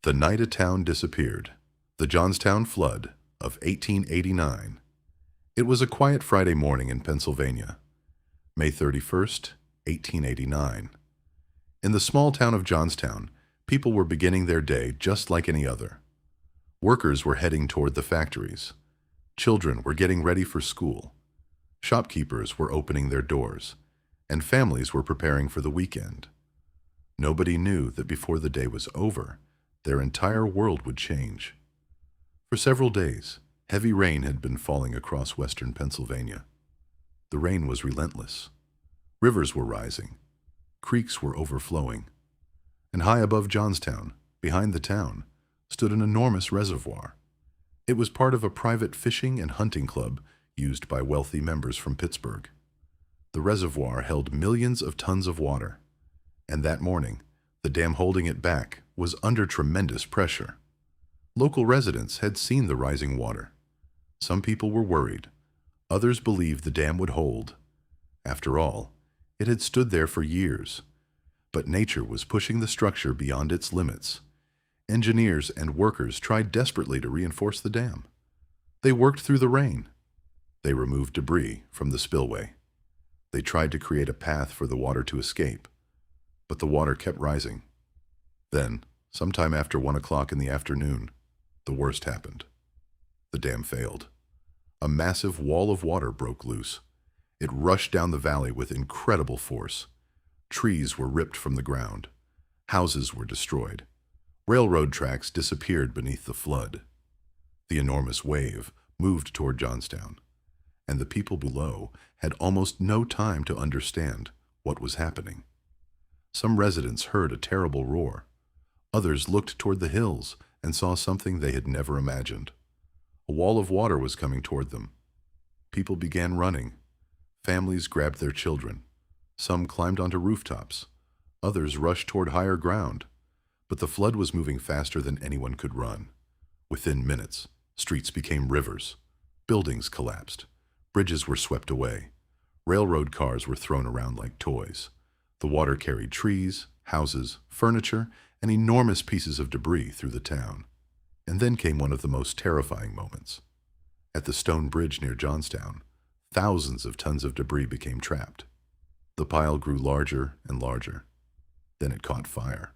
The night a town disappeared. The Johnstown Flood of 1889. It was a quiet Friday morning in Pennsylvania, May 31st, 1889. In the small town of Johnstown, people were beginning their day just like any other. Workers were heading toward the factories. Children were getting ready for school. Shopkeepers were opening their doors, and families were preparing for the weekend. Nobody knew that before the day was over, their entire world would change. For several days, heavy rain had been falling across western Pennsylvania. The rain was relentless. Rivers were rising. Creeks were overflowing. And high above Johnstown, behind the town, stood an enormous reservoir. It was part of a private fishing and hunting club used by wealthy members from Pittsburgh. The reservoir held millions of tons of water, and that morning, the dam holding it back was under tremendous pressure. Local residents had seen the rising water. Some people were worried. Others believed the dam would hold. After all, it had stood there for years. But nature was pushing the structure beyond its limits. Engineers and workers tried desperately to reinforce the dam. They worked through the rain. They removed debris from the spillway. They tried to create a path for the water to escape. But the water kept rising. Then, sometime after 1 o'clock in the afternoon, the worst happened. The dam failed. A massive wall of water broke loose. It rushed down the valley with incredible force. Trees were ripped from the ground. Houses were destroyed. Railroad tracks disappeared beneath the flood. The enormous wave moved toward Johnstown, and the people below had almost no time to understand what was happening. Some residents heard a terrible roar. Others looked toward the hills and saw something they had never imagined. A wall of water was coming toward them. People began running. Families grabbed their children. Some climbed onto rooftops. Others rushed toward higher ground. But the flood was moving faster than anyone could run. Within minutes, streets became rivers. Buildings collapsed. Bridges were swept away. Railroad cars were thrown around like toys. The water carried trees, houses, furniture, and enormous pieces of debris through the town. And then came one of the most terrifying moments. At the stone bridge near Johnstown, thousands of tons of debris became trapped. The pile grew larger and larger. Then it caught fire.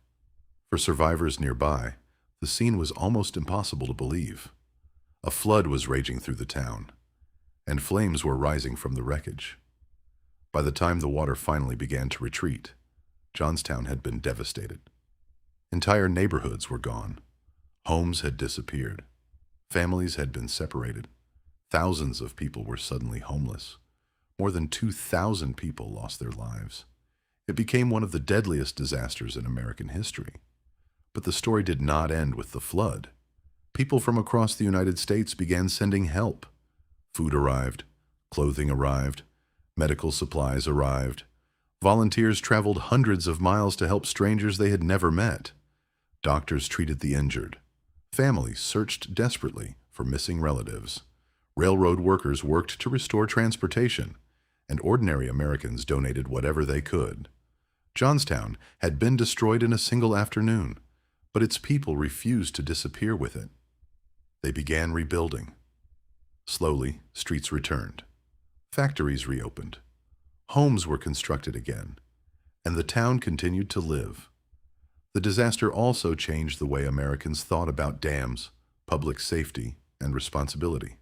For survivors nearby, the scene was almost impossible to believe. A flood was raging through the town, and flames were rising from the wreckage. By the time the water finally began to retreat, Johnstown had been devastated. Entire neighborhoods were gone. Homes had disappeared. Families had been separated. Thousands of people were suddenly homeless. More than 2,000 people lost their lives. It became one of the deadliest disasters in American history. But the story did not end with the flood. People from across the United States began sending help. Food arrived. Clothing arrived. Medical supplies arrived. Volunteers traveled hundreds of miles to help strangers they had never met. Doctors treated the injured. Families searched desperately for missing relatives. Railroad workers worked to restore transportation, and ordinary Americans donated whatever they could. Johnstown had been destroyed in a single afternoon, but its people refused to disappear with it. They began rebuilding. Slowly, streets returned. Factories reopened. Homes were constructed again, and the town continued to live. The disaster also changed the way Americans thought about dams, public safety, and responsibility.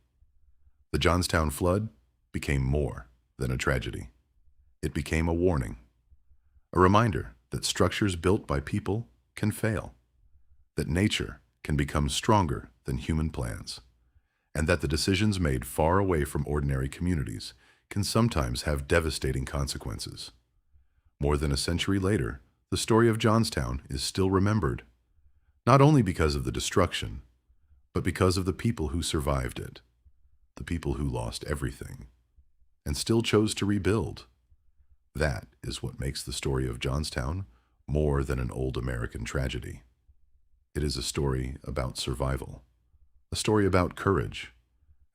The Johnstown Flood became more than a tragedy. It became a warning, a reminder that structures built by people can fail, that nature can become stronger than human plans, and that the decisions made far away from ordinary communities can sometimes have devastating consequences. More than a century later, the story of Johnstown is still remembered, not only because of the destruction, but because of the people who survived it, the people who lost everything, and still chose to rebuild. That is what makes the story of Johnstown more than an old American tragedy. It is a story about survival, a story about courage,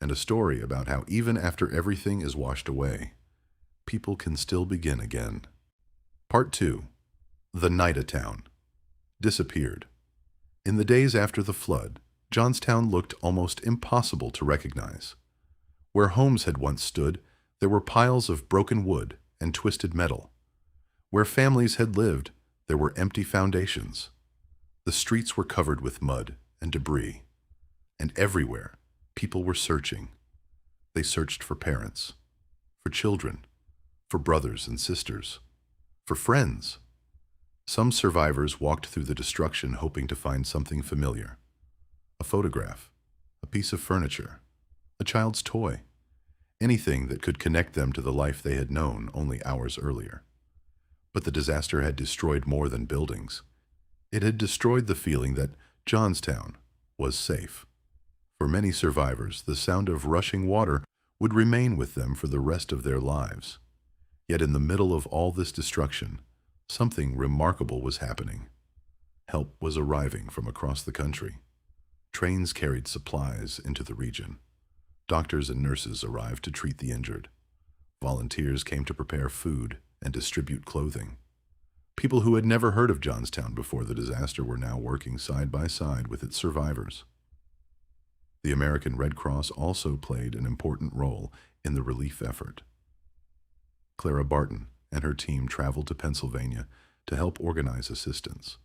and a story about how even after everything is washed away, people can still begin again. Part 2. The Night a Town. Disappeared. In the days after the flood, Johnstown looked almost impossible to recognize. Where homes had once stood, there were piles of broken wood and twisted metal. Where families had lived, there were empty foundations. The streets were covered with mud and debris. And everywhere, people were searching. They searched for parents, for children, for brothers and sisters, for friends. Some survivors walked through the destruction hoping to find something familiar. A photograph, a piece of furniture, a child's toy, anything that could connect them to the life they had known only hours earlier. But the disaster had destroyed more than buildings. It had destroyed the feeling that Johnstown was safe. For many survivors, the sound of rushing water would remain with them for the rest of their lives. Yet in the middle of all this destruction, something remarkable was happening. Help was arriving from across the country. Trains carried supplies into the region. Doctors and nurses arrived to treat the injured. Volunteers came to prepare food and distribute clothing. People who had never heard of Johnstown before the disaster were now working side by side with its survivors. The American Red Cross also played an important role in the relief effort. Clara Barton and her team traveled to Pennsylvania to help organize assistance.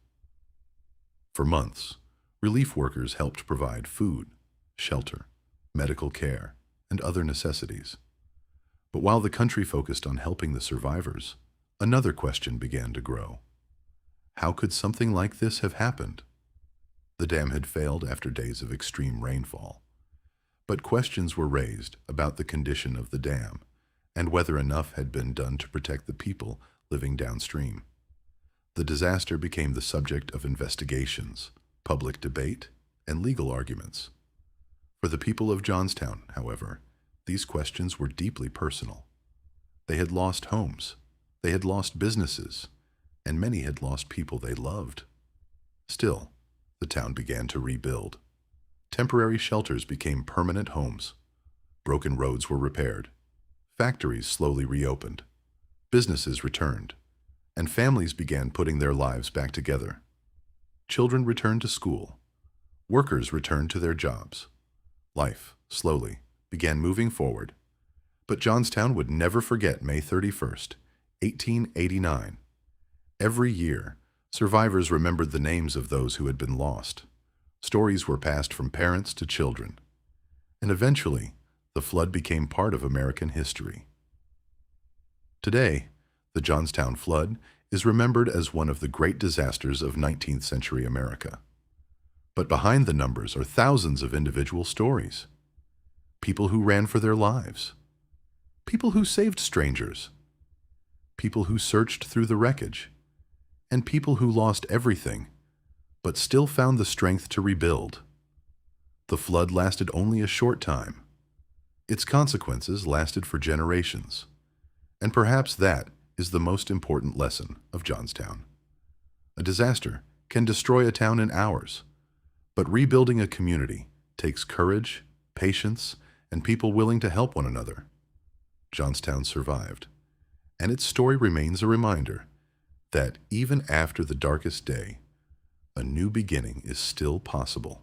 For months, relief workers helped provide food, shelter, medical care, and other necessities. But while the country focused on helping the survivors, another question began to grow. How could something like this have happened? The dam had failed after days of extreme rainfall. But questions were raised about the condition of the dam and whether enough had been done to protect the people living downstream. The disaster became the subject of investigations, public debate, and legal arguments. For the people of Johnstown, however, these questions were deeply personal. They had lost homes, they had lost businesses, and many had lost people they loved. Still, the town began to rebuild. Temporary shelters became permanent homes. Broken roads were repaired. Factories slowly reopened. Businesses returned. And families began putting their lives back together. Children returned to school. Workers returned to their jobs. Life, slowly, began moving forward. But Johnstown would never forget May 31st, 1889. Every year, survivors remembered the names of those who had been lost. Stories were passed from parents to children. And eventually, the flood became part of American history. Today, the Johnstown Flood is remembered as one of the great disasters of 19th century America. But behind the numbers are thousands of individual stories. People who ran for their lives. People who saved strangers. People who searched through the wreckage. And people who lost everything, but still found the strength to rebuild. The flood lasted only a short time. Its consequences lasted for generations. And perhaps that is the most important lesson of Johnstown. A disaster can destroy a town in hours, but rebuilding a community takes courage, patience, and people willing to help one another. Johnstown survived, and its story remains a reminder that even after the darkest day, a new beginning is still possible.